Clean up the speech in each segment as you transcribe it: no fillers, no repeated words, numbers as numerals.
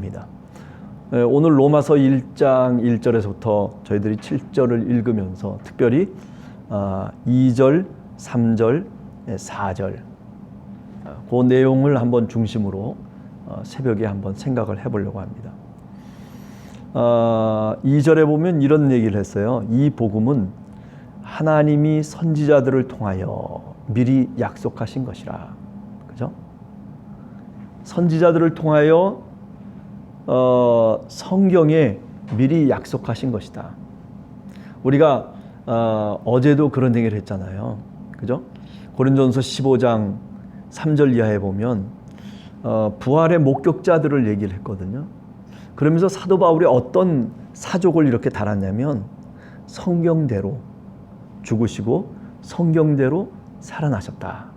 됩니다. 오늘 로마서 1장 1절에서부터 저희들이 7절을 읽으면서 특별히 2절, 3절, 4절 그 내용을 한번 중심으로 새벽에 한번 생각을 해보려고 합니다. 2절에 보면 이런 얘기를 했어요. 이 복음은 하나님이 선지자들을 통하여 미리 약속하신 것이라. 그죠? 선지자들을 통하여 성경에 미리 약속하신 것이다. 우리가 어제도 그런 얘기를 했잖아요. 그죠? 고린도전서 15장 3절 이하에 보면 부활의 목격자들을 얘기를 했거든요. 그러면서 사도 바울이 어떤 사족을 이렇게 달았냐면 성경대로 죽으시고 성경대로 살아나셨다.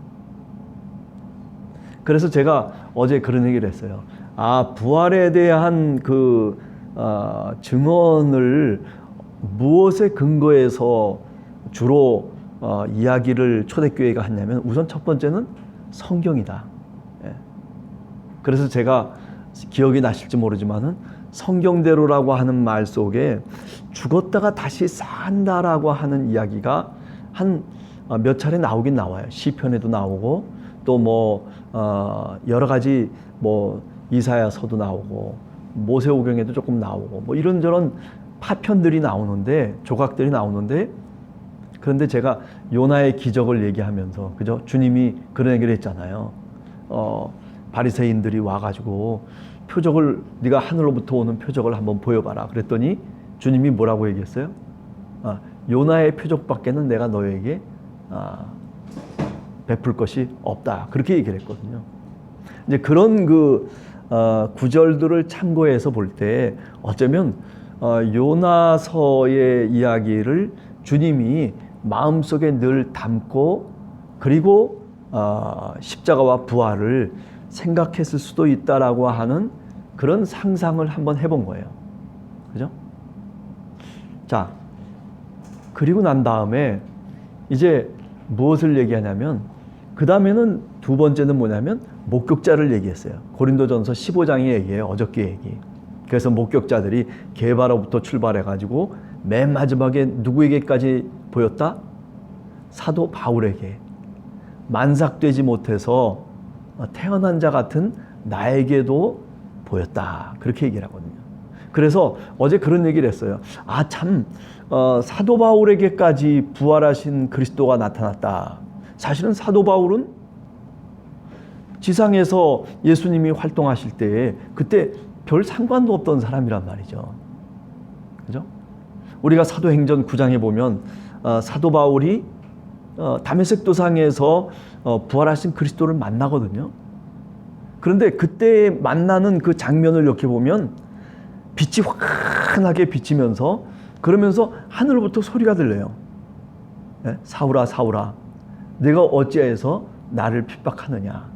그래서 제가 어제 그런 얘기를 했어요. 부활에 대한 그 증언을 무엇에 근거해서 주로 이야기를 초대교회가 했냐면 우선 첫 번째는 성경이다. 그래서 제가 기억이 나실지 모르지만은 성경대로라고 하는 말 속에 죽었다가 다시 산다라고 하는 이야기가 한 몇 차례 나오긴 나와요. 시편에도 나오고 또 뭐 여러 가지 뭐 이사야서도 나오고 모세오경에도 조금 나오고 뭐 이런저런 파편들이 나오는데 조각들이 나오는데 그런데 제가 요나의 기적을 얘기하면서 그죠? 주님이 그런 얘기를 했잖아요. 바리새인들이 와가지고 표적을 네가 하늘로부터 오는 표적을 한번 보여봐라. 그랬더니 주님이 뭐라고 얘기했어요? 요나의 표적밖에는 내가 너에게 베풀 것이 없다. 그렇게 얘기를 했거든요. 이제 그런 구절들을 참고해서 볼 때 어쩌면 요나서의 이야기를 주님이 마음속에 늘 담고 그리고 십자가와 부활을 생각했을 수도 있다라고 하는 그런 상상을 한번 해본 거예요. 그죠? 자, 그리고 난 다음에 이제 무엇을 얘기하냐면 그 다음에는 두 번째는 뭐냐면 목격자를 얘기했어요. 고린도전서 15장의 얘기예요. 어저께 얘기. 그래서 목격자들이 게바로부터 출발해가지고 맨 마지막에 누구에게까지 보였다? 사도 바울에게. 만삭되지 못해서 태어난 자 같은 나에게도 보였다. 그렇게 얘기를 하거든요. 그래서 어제 그런 얘기를 했어요. 사도 바울에게까지 부활하신 그리스도가 나타났다. 사실은 사도 바울은 지상에서 예수님이 활동하실 때에 그때 별 상관도 없던 사람이란 말이죠. 그죠? 우리가 사도행전 9장에 보면 사도 바울이 다메섹 도상에서 부활하신 그리스도를 만나거든요. 그런데 그때 만나는 그 장면을 이렇게 보면 빛이 환하게 비치면서 그러면서 하늘로부터 소리가 들려요. 사울아 사울아 내가 어찌해서 나를 핍박하느냐.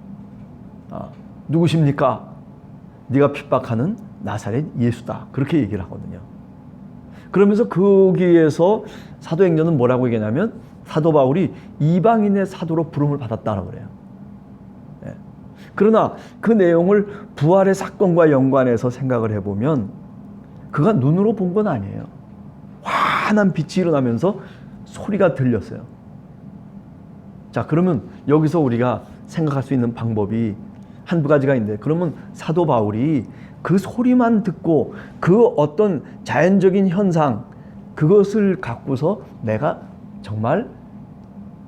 누구십니까? 네가 핍박하는 나사렛 예수다. 그렇게 얘기를 하거든요. 그러면서 거기에서 사도행전은 뭐라고 얘기하냐면 사도 바울이 이방인의 사도로 부름을 받았다라고 그래요. 그러나 그 내용을 부활의 사건과 연관해서 생각을 해보면 그가 눈으로 본 건 아니에요. 환한 빛이 일어나면서 소리가 들렸어요. 자, 그러면 여기서 우리가 생각할 수 있는 방법이 한두 가지가 있는데 그러면 사도 바울이 그 소리만 듣고 그 어떤 자연적인 현상 그것을 갖고서 내가 정말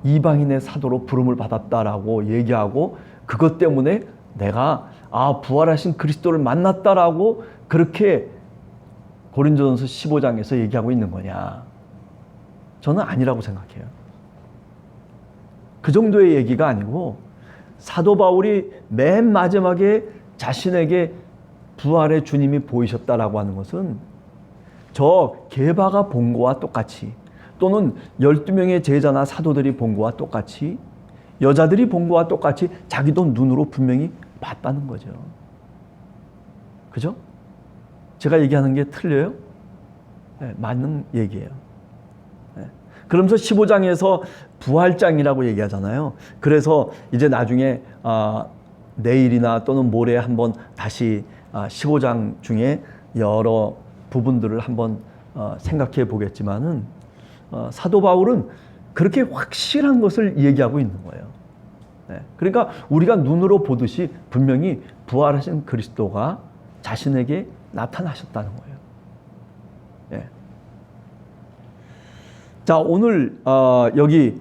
이방인의 사도로 부름을 받았다라고 얘기하고 그것 때문에 내가 부활하신 그리스도를 만났다라고 그렇게 고린도전서 15장에서 얘기하고 있는 거냐? 저는 아니라고 생각해요. 그 정도의 얘기가 아니고 사도 바울이 맨 마지막에 자신에게 부활의 주님이 보이셨다라고 하는 것은 저 게바가 본 거와 똑같이 또는 12명의 제자나 사도들이 본 거와 똑같이 여자들이 본 거와 똑같이 자기도 눈으로 분명히 봤다는 거죠. 그죠? 제가 얘기하는 게 틀려요? 네, 맞는 얘기예요. 네. 그러면서 15장에서 부활장이라고 얘기하잖아요. 그래서 이제 나중에 내일이나 또는 모레 한번 다시 15장 중에 여러 부분들을 한번 생각해 보겠지만은 사도 바울은 그렇게 확실한 것을 얘기하고 있는 거예요. 그러니까 우리가 눈으로 보듯이 분명히 부활하신 그리스도가 자신에게 나타나셨다는 거예요. 자, 오늘 여기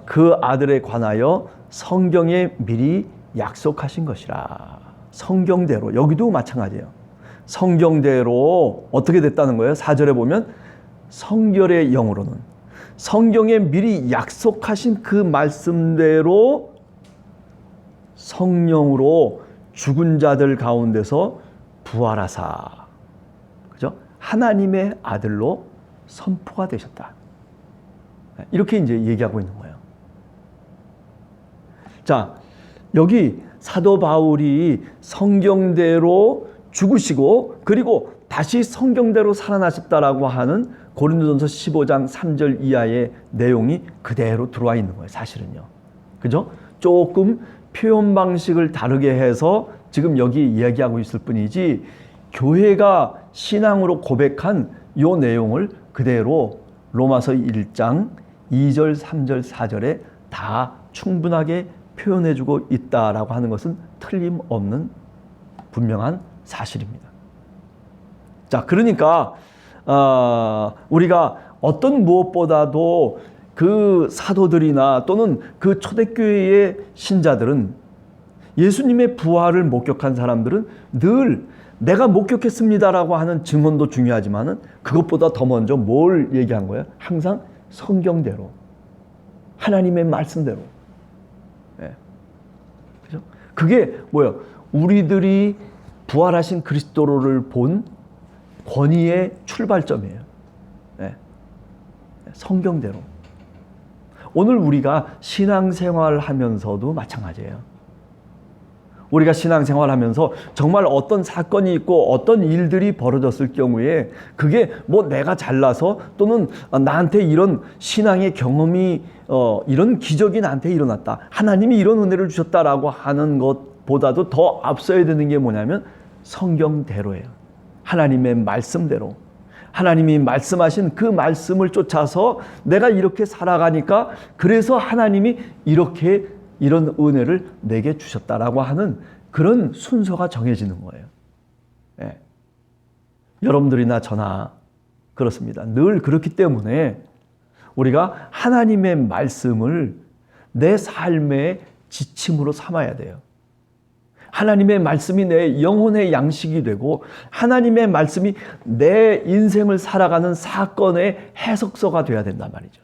그 아들에 관하여 성경에 미리 약속하신 것이라. 성경대로, 여기도 마찬가지예요. 성경대로 어떻게 됐다는 거예요? 4절에 보면 성결의 영으로는, 성경에 미리 약속하신 그 말씀대로 성령으로 죽은 자들 가운데서 부활하사, 그죠? 하나님의 아들로 선포가 되셨다. 이렇게 이제 얘기하고 있는 거예요. 자, 여기 사도 바울이 성경대로 죽으시고 그리고 다시 성경대로 살아나셨다라고 하는 고린도전서 15장 3절 이하의 내용이 그대로 들어와 있는 거예요. 사실은요. 그죠? 조금 표현 방식을 다르게 해서 지금 여기 이야기하고 있을 뿐이지, 교회가 신앙으로 고백한 이 내용을 그대로 로마서 1장 2절, 3절, 4절에 다 충분하게 표현해주고 있다라고 하는 것은 틀림없는 분명한 사실입니다. 자, 그러니까 우리가 어떤 무엇보다도 그 사도들이나 또는 그 초대교회의 신자들은, 예수님의 부활을 목격한 사람들은 늘 내가 목격했습니다라고 하는 증언도 중요하지만은 그것보다 더 먼저 뭘 얘기한 거예요? 항상 성경대로, 하나님의 말씀대로. 그죠? 그게 뭐예요? 우리들이 부활하신 그리스도를 본 권위의 출발점이에요. 성경대로. 오늘 우리가 신앙생활 하면서도 마찬가지예요. 우리가 신앙생활 하면서 정말 어떤 사건이 있고 어떤 일들이 벌어졌을 경우에 그게 뭐 내가 잘나서 또는 나한테 이런 신앙의 경험이 이런 기적이 나한테 일어났다, 하나님이 이런 은혜를 주셨다라고 하는 것보다도 더 앞서야 되는 게 뭐냐면 성경대로예요. 하나님의 말씀대로. 하나님이 말씀하신 그 말씀을 쫓아서 내가 이렇게 살아가니까 그래서 하나님이 이렇게 이런 은혜를 내게 주셨다라고 하는 그런 순서가 정해지는 거예요. 여러분들이나 저나 그렇습니다. 늘 그렇기 때문에 우리가 하나님의 말씀을 내 삶의 지침으로 삼아야 돼요. 하나님의 말씀이 내 영혼의 양식이 되고 하나님의 말씀이 내 인생을 살아가는 사건의 해석서가 돼야 된단 말이죠.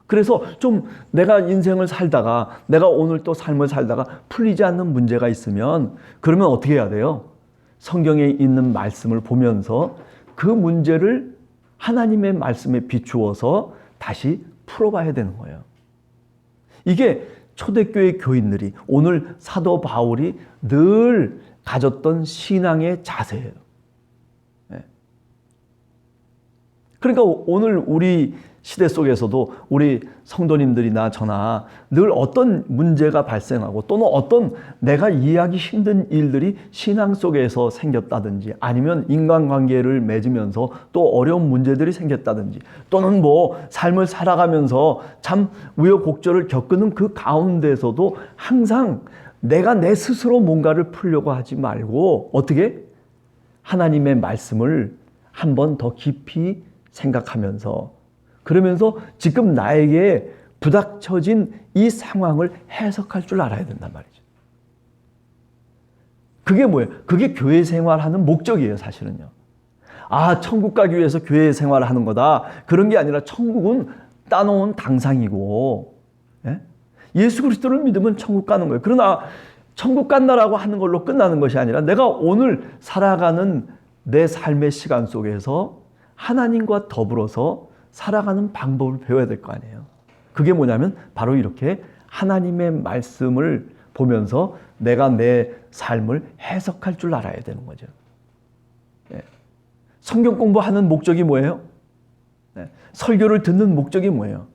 그래서 좀 내가 인생을 살다가, 내가 오늘 또 삶을 살다가 풀리지 않는 문제가 있으면 그러면 어떻게 해야 돼요? 성경에 있는 말씀을 보면서 그 문제를 하나님의 말씀에 비추어서 다시 풀어봐야 되는 거예요. 이게 초대교회 교인들이, 오늘 사도 바울이 늘 가졌던 신앙의 자세예요. 그러니까 오늘 우리 시대 속에서도 우리 성도님들이나 저나 늘 어떤 문제가 발생하고 또는 어떤 내가 이해하기 힘든 일들이 신앙 속에서 생겼다든지, 아니면 인간관계를 맺으면서 또 어려운 문제들이 생겼다든지, 또는 뭐 삶을 살아가면서 참 우여곡절을 겪는 그 가운데서도 항상 내가 내 스스로 뭔가를 풀려고 하지 말고 어떻게? 하나님의 말씀을 한 번 더 깊이 생각하면서, 그러면서 지금 나에게 부닥쳐진 이 상황을 해석할 줄 알아야 된단 말이죠. 그게 뭐예요? 그게 교회 생활하는 목적이에요, 사실은요. 아, 천국 가기 위해서 교회 생활을 하는 거다, 그런 게 아니라 천국은 따놓은 당상이고, 예수 그리스도를 믿으면 천국 가는 거예요. 그러나 천국 간다라고 하는 걸로 끝나는 것이 아니라 내가 오늘 살아가는 내 삶의 시간 속에서 하나님과 더불어서 살아가는 방법을 배워야 될 거 아니에요. 그게 뭐냐면 바로 이렇게 하나님의 말씀을 보면서 내가 내 삶을 해석할 줄 알아야 되는 거죠. 성경 공부하는 목적이 뭐예요? 설교를 듣는 목적이 뭐예요?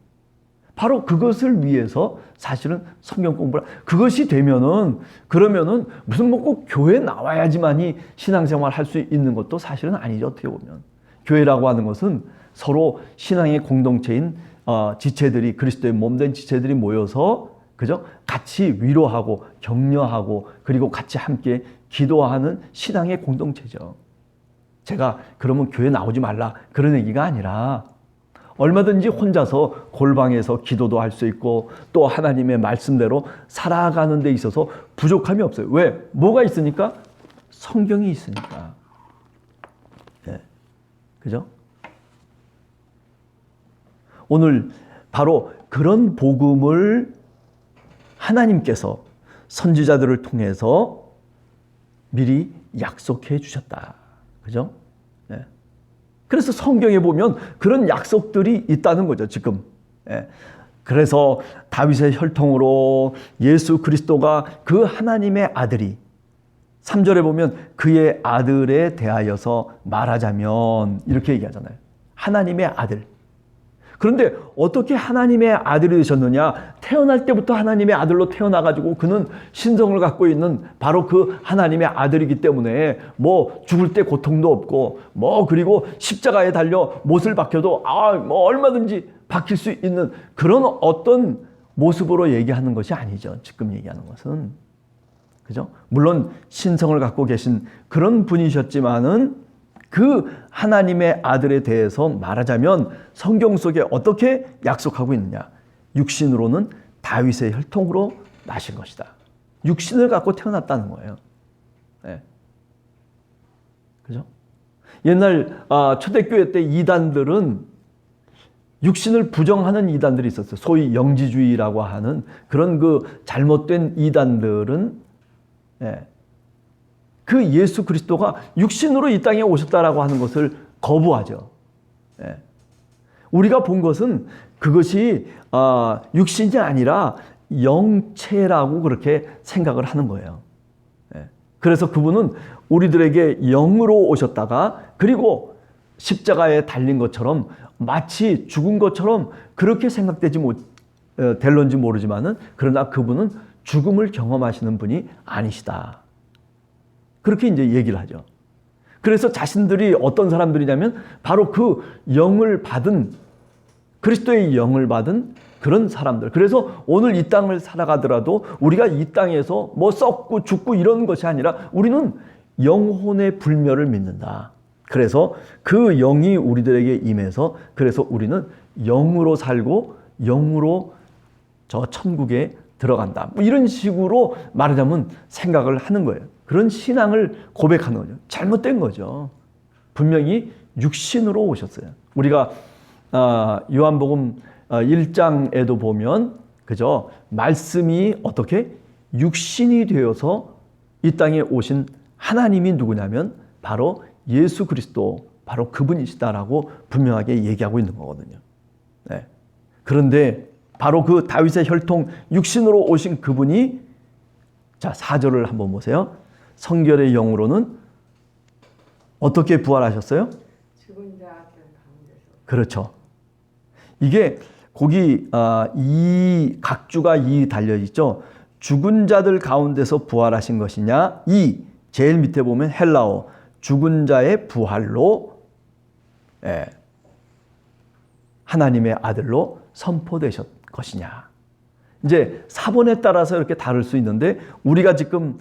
바로 그것을 위해서 사실은 성경 공부를, 그것이 되면은, 그러면은 무슨 뭐 꼭 교회 나와야지만이 신앙생활 할 수 있는 것도 사실은 아니죠. 어떻게 보면 교회라고 하는 것은 서로 신앙의 공동체인 지체들이, 그리스도의 몸된 지체들이 모여서, 그죠? 같이 위로하고 격려하고 그리고 같이 함께 기도하는 신앙의 공동체죠. 제가 그러면 교회 나오지 말라 그런 얘기가 아니라, 얼마든지 혼자서 골방에서 기도도 할 수 있고 또 하나님의 말씀대로 살아가는 데 있어서 부족함이 없어요. 왜? 뭐가 있으니까? 성경이 있으니까. 네. 그죠? 오늘 바로 그런 복음을 하나님께서 선지자들을 통해서 미리 약속해 주셨다. 그죠? 네. 그래서 성경에 보면 그런 약속들이 있다는 거죠, 지금. 예. 그래서 다윗의 혈통으로 예수 그리스도가 그 하나님의 아들이, 3절에 보면 그의 아들에 대하여서 말하자면 이렇게 얘기하잖아요. 하나님의 아들. 그런데 어떻게 하나님의 아들이 되셨느냐? 태어날 때부터 하나님의 아들로 태어나가지고 그는 신성을 갖고 있는 바로 그 하나님의 아들이기 때문에 뭐 죽을 때 고통도 없고 뭐 그리고 십자가에 달려 못을 박혀도 뭐 얼마든지 박힐 수 있는 그런 어떤 모습으로 얘기하는 것이 아니죠. 지금 얘기하는 것은. 그죠? 물론 신성을 갖고 계신 그런 분이셨지만은 그 하나님의 아들에 대해서 말하자면 성경 속에 어떻게 약속하고 있느냐? 육신으로는 다윗의 혈통으로 나신 것이다. 육신을 갖고 태어났다는 거예요. 네. 그죠? 옛날 초대교회 때 이단들은 육신을 부정하는 이단들이 있었어요. 소위 영지주의라고 하는 그런 그 잘못된 이단들은, 네, 그 예수 그리스도가 육신으로 이 땅에 오셨다라고 하는 것을 거부하죠. 예. 우리가 본 것은 그것이 육신이 아니라 영체라고 그렇게 생각을 하는 거예요. 예. 그래서 그분은 우리들에게 영으로 오셨다가 그리고 십자가에 달린 것처럼 마치 죽은 것처럼 그렇게 생각되지 될런지 모르지만은, 그러나 그분은 죽음을 경험하시는 분이 아니시다. 그렇게 이제 얘기를 하죠. 그래서 자신들이 어떤 사람들이냐면 바로 그 영을 받은, 그리스도의 영을 받은 그런 사람들. 그래서 오늘 이 땅을 살아가더라도 우리가 이 땅에서 뭐 썩고 죽고 이런 것이 아니라 우리는 영혼의 불멸을 믿는다. 그래서 그 영이 우리들에게 임해서 그래서 우리는 영으로 살고 영으로 저 천국에 들어간다. 뭐 이런 식으로 말하자면 생각을 하는 거예요. 그런 신앙을 고백하는 거죠. 잘못된 거죠. 분명히 육신으로 오셨어요. 우리가 요한복음 1장에도 보면, 그죠? 말씀이 어떻게 육신이 되어서 이 땅에 오신 하나님이 누구냐면 바로 예수 그리스도, 바로 그분이시다라고 분명하게 얘기하고 있는 거거든요. 네. 그런데 바로 그 다윗의 혈통 육신으로 오신 그분이, 자 4절을 한번 보세요. 성결의 영으로는 어떻게 부활하셨어요? 죽은 자들 가운데서. 그렇죠. 이게 거기 이 각주가 이 달려 있죠. 죽은 자들 가운데서 부활하신 것이냐? 이 제일 밑에 보면 헬라어 죽은 자의 부활로 하나님의 아들로 선포되셨 것이냐. 이제 사본에 따라서 이렇게 다를 수 있는데 우리가 지금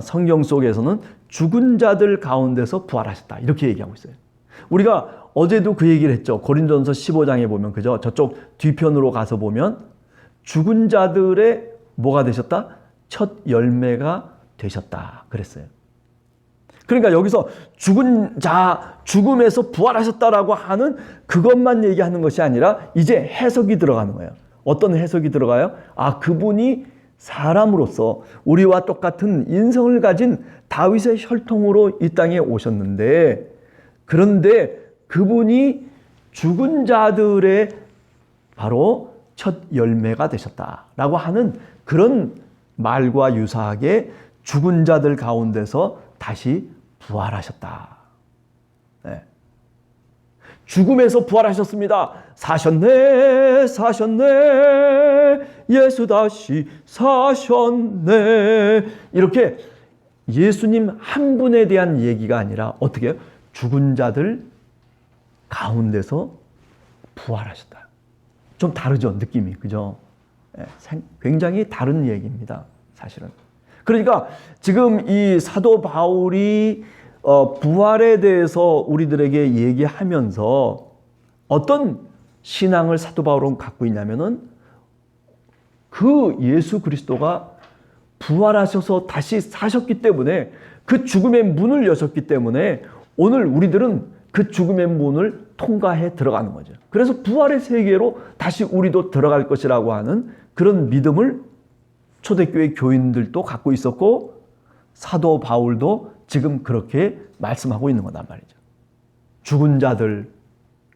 성경 속에서는 죽은 자들 가운데서 부활하셨다 이렇게 얘기하고 있어요. 우리가 어제도 그 얘기를 했죠. 고린도전서 15장에 보면, 그죠? 저쪽 뒤편으로 가서 보면 죽은 자들의 뭐가 되셨다? 첫 열매가 되셨다 그랬어요. 그러니까 여기서 죽은 자, 죽음에서 부활하셨다라고 하는 그것만 얘기하는 것이 아니라 이제 해석이 들어가는 거예요. 어떤 해석이 들어가요? 그분이 사람으로서 우리와 똑같은 인성을 가진 다윗의 혈통으로 이 땅에 오셨는데, 그런데 그분이 죽은 자들의 바로 첫 열매가 되셨다라고 하는 그런 말과 유사하게 죽은 자들 가운데서 다시 부활하셨다. 네. 죽음에서 부활하셨습니다. 사셨네, 사셨네, 예수 다시 사셨네. 이렇게 예수님 한 분에 대한 얘기가 아니라 어떻게 해요? 죽은 자들 가운데서 부활하셨다. 좀 다르죠, 느낌이. 그죠? 굉장히 다른 얘기입니다, 사실은. 그러니까 지금 이 사도 바울이 부활에 대해서 우리들에게 얘기하면서 어떤 신앙을 사도 바울은 갖고 있냐면은 그 예수 그리스도가 부활하셔서 다시 사셨기 때문에, 그 죽음의 문을 여셨기 때문에 오늘 우리들은 그 죽음의 문을 통과해 들어가는 거죠. 그래서 부활의 세계로 다시 우리도 들어갈 것이라고 하는 그런 믿음을 초대교회 교인들도 갖고 있었고, 사도 바울도 지금 그렇게 말씀하고 있는 거란 말이죠. 죽은 자들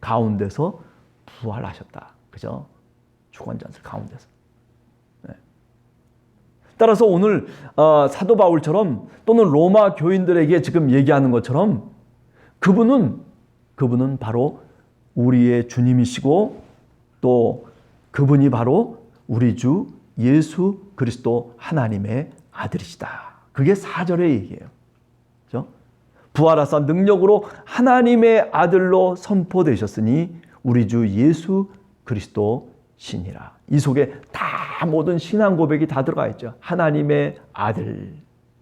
가운데서 부활하셨다. 그죠? 죽은 자들 가운데서. 네. 따라서 오늘 사도 바울처럼 또는 로마 교인들에게 지금 얘기하는 것처럼 그분은 바로 우리의 주님이시고, 또 그분이 바로 우리 주 예수 그리스도 하나님의 아들이시다. 그게 4절의 얘기예요. 그죠? 부활하사 능력으로 하나님의 아들로 선포되셨으니 우리 주 예수 그리스도 신이라. 이 속에 다 모든 신앙 고백이 다 들어가 있죠. 하나님의 아들,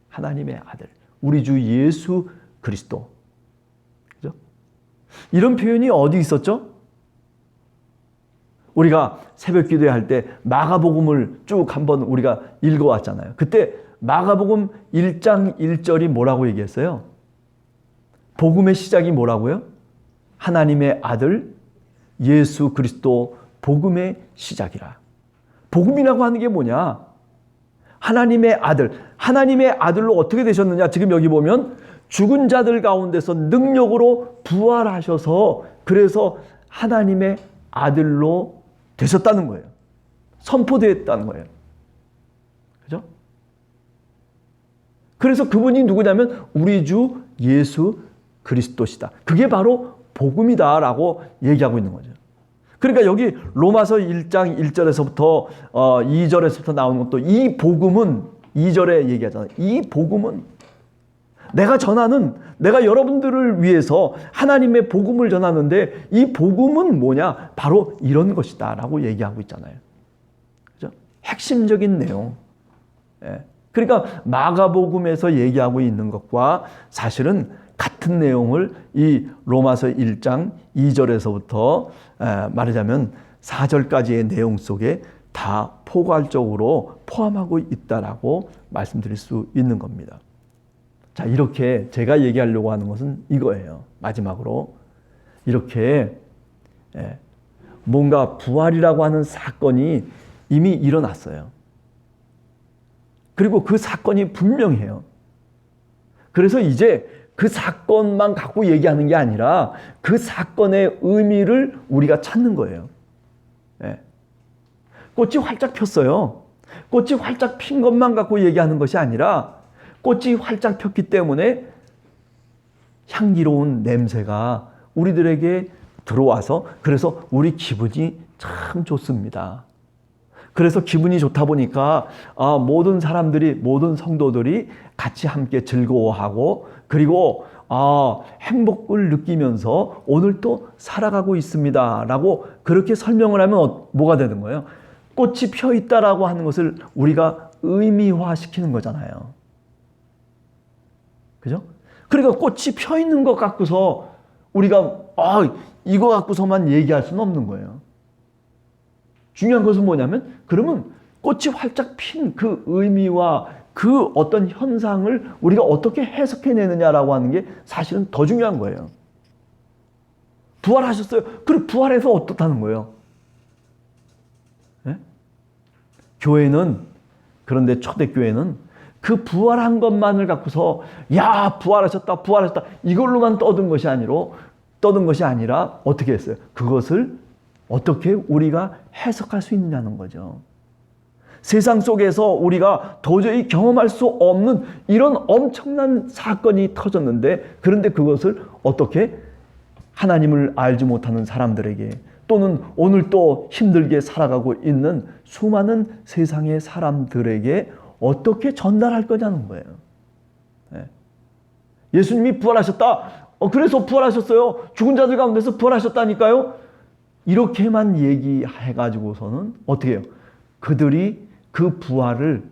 하나님의 아들, 우리 주 예수 그리스도. 그죠? 이런 표현이 어디 있었죠? 우리가 새벽 기도할 때 마가복음을 쭉 한번 우리가 읽어왔잖아요. 그때 마가복음 1장 1절이 뭐라고 얘기했어요? 복음의 시작이 뭐라고요? 하나님의 아들 예수 그리스도 복음의 시작이라. 복음이라고 하는 게 뭐냐? 하나님의 아들, 하나님의 아들로 어떻게 되셨느냐? 지금 여기 보면 죽은 자들 가운데서 능력으로 부활하셔서 그래서 하나님의 아들로 되셨다는 거예요. 선포되었다는 거예요. 그죠? 그래서 그분이 누구냐면 우리 주 예수 그리스도시다. 그게 바로 복음이다라고 얘기하고 있는 거죠. 그러니까 여기 로마서 1장 1절에서부터 2절에서부터 나오는 것도 이 복음은 2절에 얘기하잖아요. 이 복음은 내가 전하는, 내가 여러분들을 위해서 하나님의 복음을 전하는데 이 복음은 뭐냐? 바로 이런 것이다 라고 얘기하고 있잖아요. 그죠? 핵심적인 내용. 예. 그러니까 마가복음에서 얘기하고 있는 것과 사실은 같은 내용을 이 로마서 1장 2절에서부터 말하자면 4절까지의 내용 속에 다 포괄적으로 포함하고 있다라고 말씀드릴 수 있는 겁니다. 자, 이렇게 제가 얘기하려고 하는 것은 이거예요. 마지막으로 이렇게 뭔가 부활이라고 하는 사건이 이미 일어났어요. 그리고 그 사건이 분명해요. 그래서 이제 그 사건만 갖고 얘기하는 게 아니라 그 사건의 의미를 우리가 찾는 거예요. 꽃이 활짝 폈어요. 꽃이 활짝 핀 것만 갖고 얘기하는 것이 아니라 꽃이 활짝 폈기 때문에 향기로운 냄새가 우리들에게 들어와서 그래서 우리 기분이 참 좋습니다. 그래서 기분이 좋다 보니까 모든 사람들이, 모든 성도들이 같이 함께 즐거워하고 그리고 행복을 느끼면서 오늘 또 살아가고 있습니다 라고 그렇게 설명을 하면 뭐가 되는 거예요? 꽃이 펴 있다라고 하는 것을 우리가 의미화시키는 거잖아요. 그죠? 그러니까 꽃이 펴 있는 것 갖고서 우리가 이거 갖고서만 얘기할 수는 없는 거예요. 중요한 것은 뭐냐면 그러면 꽃이 활짝 핀 그 의미와 그 어떤 현상을 우리가 어떻게 해석해내느냐라고 하는 게 사실은 더 중요한 거예요. 부활하셨어요. 그리고 부활해서 어떻다는 거예요? 네? 교회는, 그런데 초대교회는 그 부활한 것만을 갖고서 야 부활하셨다 부활하셨다 이걸로만 떠든 것이 아니라 어떻게 했어요? 그것을 어떻게 우리가 해석할 수 있느냐는 거죠. 세상 속에서 우리가 도저히 경험할 수 없는 이런 엄청난 사건이 터졌는데 그런데 그것을 어떻게 하나님을 알지 못하는 사람들에게 또는 오늘 또 힘들게 살아가고 있는 수많은 세상의 사람들에게 어떻게 전달할 거냐는 거예요. 예수님이 부활하셨다. 그래서 부활하셨어요. 죽은 자들 가운데서 부활하셨다니까요. 이렇게만 얘기해가지고서는 어떻게 해요? 그들이 그 부활을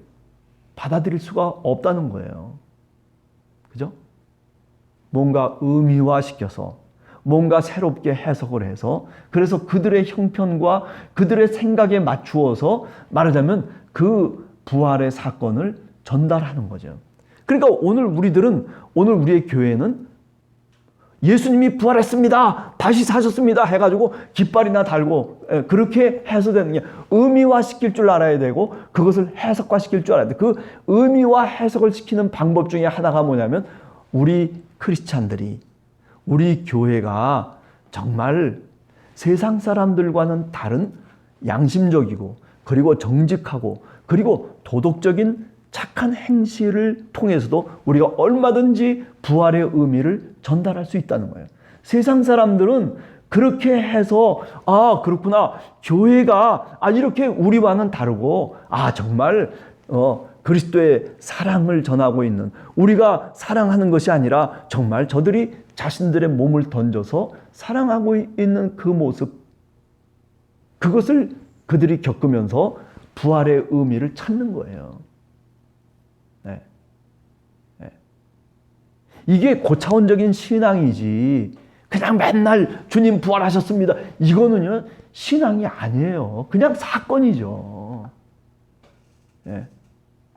받아들일 수가 없다는 거예요. 그죠? 뭔가 의미화시켜서 뭔가 새롭게 해석을 해서 그래서 그들의 형편과 그들의 생각에 맞추어서 말하자면 그 부활의 사건을 전달하는 거죠. 그러니까 오늘 우리의 교회는 예수님이 부활했습니다. 다시 사셨습니다. 해가지고 깃발이나 달고 그렇게 해서 되는 게 의미화시킬 줄 알아야 되고 그것을 해석화시킬 줄 알아야 돼. 그 의미화 해석을 시키는 방법 중에 하나가 뭐냐면 우리 크리스찬들이 우리 교회가 정말 세상 사람들과는 다른 양심적이고 그리고 정직하고 그리고 도덕적인 착한 행실을 통해서도 우리가 얼마든지 부활의 의미를 전달할 수 있다는 거예요. 세상 사람들은 그렇게 해서 그렇구나. 교회가 이렇게 우리와는 다르고 정말 그리스도의 사랑을 전하고 있는 우리가 사랑하는 것이 아니라 정말 저들이 자신들의 몸을 던져서 사랑하고 있는 그 모습 그것을 그들이 겪으면서 부활의 의미를 찾는 거예요. 이게 고차원적인 신앙이지 그냥 맨날 주님 부활하셨습니다. 이거는요 신앙이 아니에요. 그냥 사건이죠.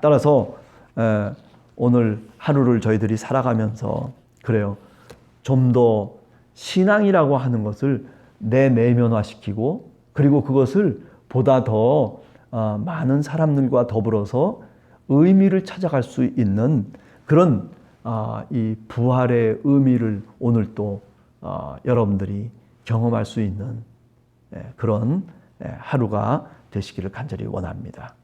따라서 오늘 하루를 저희들이 살아가면서 그래요. 좀 더 신앙이라고 하는 것을 내면화시키고 그리고 그것을 보다 더 많은 사람들과 더불어서 의미를 찾아갈 수 있는 그런 이 부활의 의미를 오늘 또 여러분들이 경험할 수 있는 그런 하루가 되시기를 간절히 원합니다.